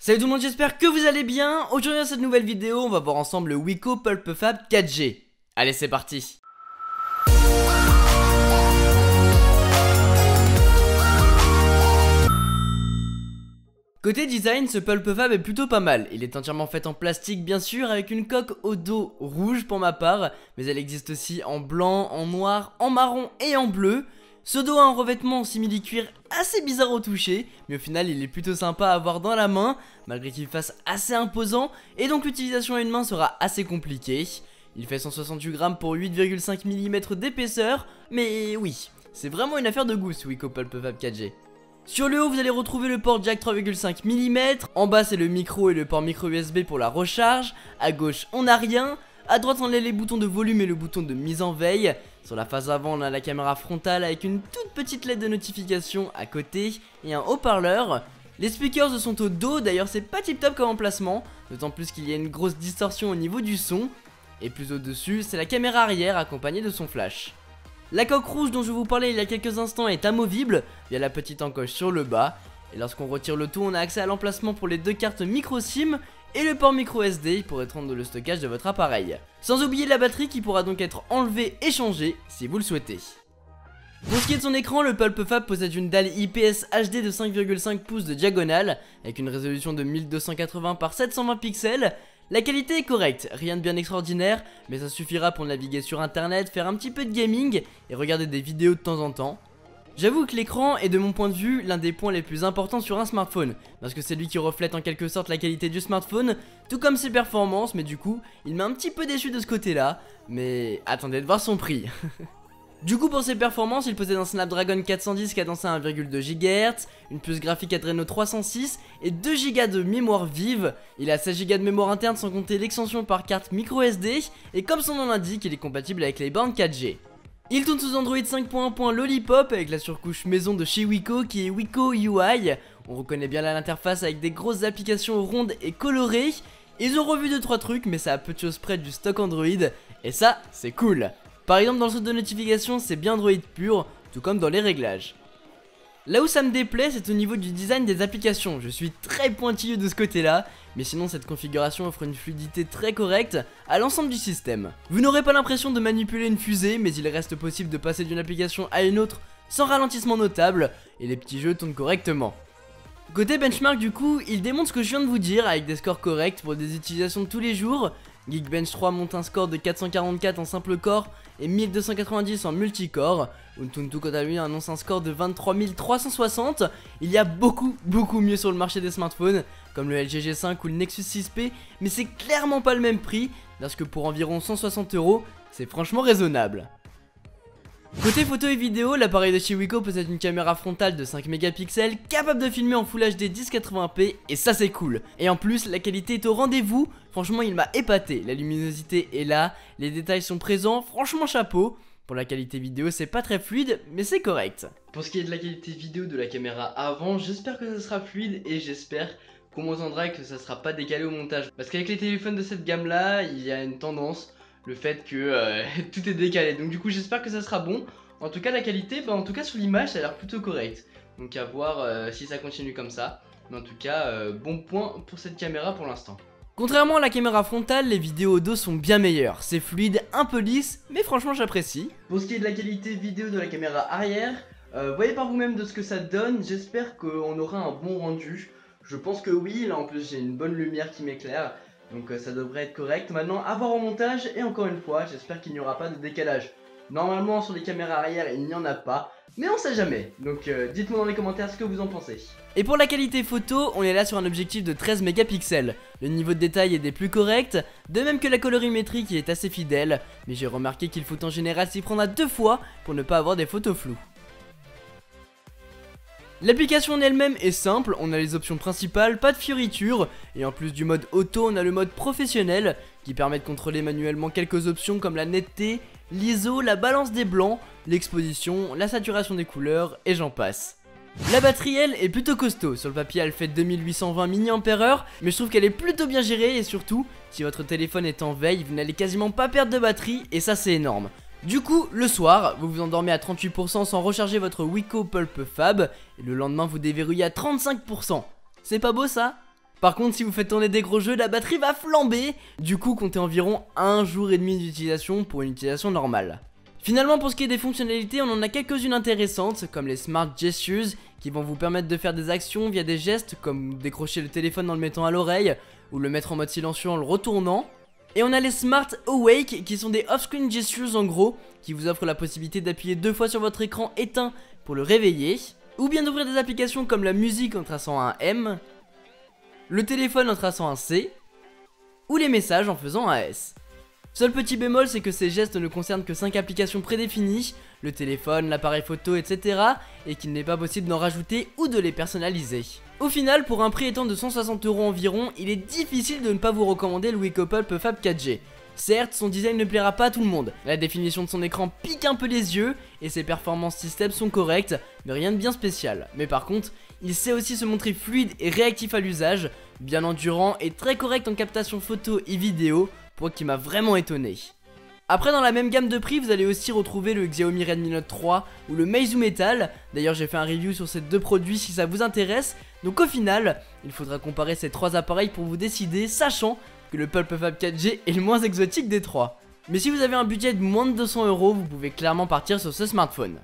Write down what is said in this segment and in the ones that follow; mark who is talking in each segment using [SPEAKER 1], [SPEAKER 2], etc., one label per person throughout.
[SPEAKER 1] Salut tout le monde, j'espère que vous allez bien. Aujourd'hui dans cette nouvelle vidéo, on va voir ensemble le Wiko PulpFab 4G. Allez, c'est parti. Côté design, ce PulpFab est plutôt pas mal. Il est entièrement fait en plastique bien sûr, avec une coque au dos rouge pour ma part, mais elle existe aussi en blanc, en noir, en marron et en bleu. Ce dos a un revêtement en simili-cuir assez bizarre au toucher, mais au final il est plutôt sympa à avoir dans la main, malgré qu'il fasse assez imposant, et donc l'utilisation à une main sera assez compliquée. Il fait 168 grammes pour 8,5 mm d'épaisseur, mais oui, c'est vraiment une affaire de goût ce Wiko PulpFab 4G. Sur le haut vous allez retrouver le port jack 3,5 mm, en bas c'est le micro et le port micro USB pour la recharge, à gauche on n'a rien, à droite on a les boutons de volume et le bouton de mise en veille. Sur la face avant on a la caméra frontale avec une toute petite LED de notification à côté et un haut-parleur. Les speakers sont au dos, d'ailleurs c'est pas tip top comme emplacement, d'autant plus qu'il y a une grosse distorsion au niveau du son. Et plus au dessus c'est la caméra arrière accompagnée de son flash. La coque rouge dont je vous parlais il y a quelques instants est amovible via la petite encoche sur le bas. Et lorsqu'on retire le tout on a accès à l'emplacement pour les deux cartes micro SIM et le port micro SD pour étendre le stockage de votre appareil. Sans oublier la batterie qui pourra donc être enlevée et changée si vous le souhaitez. Pour ce qui est de son écran, le PulpFab possède une dalle IPS HD de 5,5 pouces de diagonale avec une résolution de 1280 par 720 pixels. La qualité est correcte, rien de bien extraordinaire, mais ça suffira pour naviguer sur internet, faire un petit peu de gaming et regarder des vidéos de temps en temps. J'avoue que l'écran est de mon point de vue l'un des points les plus importants sur un smartphone, parce que c'est lui qui reflète en quelque sorte la qualité du smartphone, tout comme ses performances, mais du coup, il m'a un petit peu déçu de ce côté-là, mais attendez de voir son prix. Du coup pour ses performances, il possède un Snapdragon 410 cadencé à 1,2 GHz, une puce graphique Adreno 306 et 2 Go de mémoire vive. Il a 16 Go de mémoire interne sans compter l'extension par carte micro SD, et comme son nom l'indique, il est compatible avec les bornes 4G. Il tourne sous Android 5.1. Lollipop avec la surcouche maison de chez Wiko qui est Wiko UI. On reconnaît bien là l'interface avec des grosses applications rondes et colorées. Ils ont revu 2-3 trucs mais ça a peu de choses près du stock Android et ça c'est cool. Par exemple dans le saut de notification c'est bien Android pur, tout comme dans les réglages. Là où ça me déplaît c'est au niveau du design des applications, je suis très pointilleux de ce côté là, mais sinon cette configuration offre une fluidité très correcte à l'ensemble du système. Vous n'aurez pas l'impression de manipuler une fusée, mais il reste possible de passer d'une application à une autre sans ralentissement notable, et les petits jeux tournent correctement. Côté benchmark du coup, il démontre ce que je viens de vous dire avec des scores corrects pour des utilisations de tous les jours. Geekbench 3 monte un score de 444 en simple core et 1290 en multicore. Untuntu quant à lui annonce un score de 23 360. Il y a beaucoup mieux sur le marché des smartphones, comme le LG G5 ou le Nexus 6P, mais c'est clairement pas le même prix, parce que pour environ 160 €, c'est franchement raisonnable. Côté photo et vidéo, l'appareil de chez Wiko possède une caméra frontale de 5 mégapixels capable de filmer en Full HD 1080p et ça c'est cool. Et en plus la qualité est au rendez-vous, franchement il m'a épaté, la luminosité est là, les détails sont présents, franchement chapeau. Pour la qualité vidéo c'est pas très fluide mais c'est correct. Pour ce qui est de la qualité vidéo de la caméra avant, j'espère que ça sera fluide et j'espère qu'on m'entendra et que ça sera pas décalé au montage. Parce qu'avec les téléphones de cette gamme là, il y a une tendance, le fait que tout est décalé, donc du coup j'espère que ça sera bon. En tout cas la qualité, en tout cas sur l'image ça a l'air plutôt correct. Donc à voir si ça continue comme ça. Mais en tout cas bon point pour cette caméra pour l'instant. Contrairement à la caméra frontale, les vidéos au dos sont bien meilleures. C'est fluide, un peu lisse, mais franchement j'apprécie. Pour ce qui est de la qualité vidéo de la caméra arrière, voyez par vous-même de ce que ça donne. J'espère qu'on aura un bon rendu. Je pense que oui, là en plus j'ai une bonne lumière qui m'éclaire. Donc ça devrait être correct. Maintenant à voir au montage et encore une fois j'espère qu'il n'y aura pas de décalage. Normalement sur les caméras arrière il n'y en a pas, mais on sait jamais. Donc dites-moi dans les commentaires ce que vous en pensez. Et pour la qualité photo, on est là sur un objectif de 13 mégapixels. Le niveau de détail est des plus corrects, de même que la colorimétrie qui est assez fidèle. Mais j'ai remarqué qu'il faut en général s'y prendre à 2 fois pour ne pas avoir des photos floues. L'application en elle-même est simple, on a les options principales, pas de fioritures, et en plus du mode auto, on a le mode professionnel, qui permet de contrôler manuellement quelques options comme la netteté, l'ISO, la balance des blancs, l'exposition, la saturation des couleurs, et j'en passe. La batterie elle est plutôt costaud, sur le papier elle fait 2820 mAh, mais je trouve qu'elle est plutôt bien gérée et surtout, si votre téléphone est en veille, vous n'allez quasiment pas perdre de batterie, et ça c'est énorme. Du coup, le soir, vous vous endormez à 38% sans recharger votre Wiko PulpFab et le lendemain vous déverrouillez à 35%. C'est pas beau ça? Par contre, si vous faites tourner des gros jeux, la batterie va flamber. Du coup, comptez environ 1 jour et demi d'utilisation pour une utilisation normale. Finalement, pour ce qui est des fonctionnalités, on en a quelques-unes intéressantes, comme les Smart Gestures, qui vont vous permettre de faire des actions via des gestes, comme décrocher le téléphone en le mettant à l'oreille, ou le mettre en mode silencieux en le retournant. Et on a les Smart Awake, qui sont des off-screen gestures en gros, qui vous offrent la possibilité d'appuyer 2 fois sur votre écran éteint pour le réveiller, ou bien d'ouvrir des applications comme la musique en traçant un M, le téléphone en traçant un C, ou les messages en faisant un S. Seul petit bémol, c'est que ces gestes ne concernent que 5 applications prédéfinies, le téléphone, l'appareil photo, etc. et qu'il n'est pas possible d'en rajouter ou de les personnaliser. Au final, pour un prix étant de 160 € environ, il est difficile de ne pas vous recommander le Wiko Pulp Fab 4G. Certes, son design ne plaira pas à tout le monde, la définition de son écran pique un peu les yeux, et ses performances système sont correctes, mais rien de bien spécial. Mais par contre, il sait aussi se montrer fluide et réactif à l'usage, bien endurant et très correct en captation photo et vidéo, point qui m'a vraiment étonné. Après, dans la même gamme de prix, vous allez aussi retrouver le Xiaomi Redmi Note 3 ou le Meizu Metal. D'ailleurs, j'ai fait un review sur ces deux produits si ça vous intéresse. Donc au final, il faudra comparer ces 3 appareils pour vous décider, sachant que le Pulp Fab 4G est le moins exotique des 3. Mais si vous avez un budget de moins de 200 €, vous pouvez clairement partir sur ce smartphone.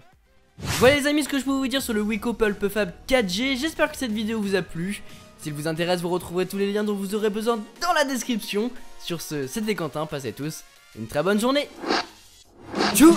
[SPEAKER 1] Voilà les amis, ce que je peux vous dire sur le Wiko Pulp Fab 4G. J'espère que cette vidéo vous a plu. S'il vous intéresse, vous retrouverez tous les liens dont vous aurez besoin dans la description. Sur ce, c'était Quentin, passez tous une très bonne journée. Tchou.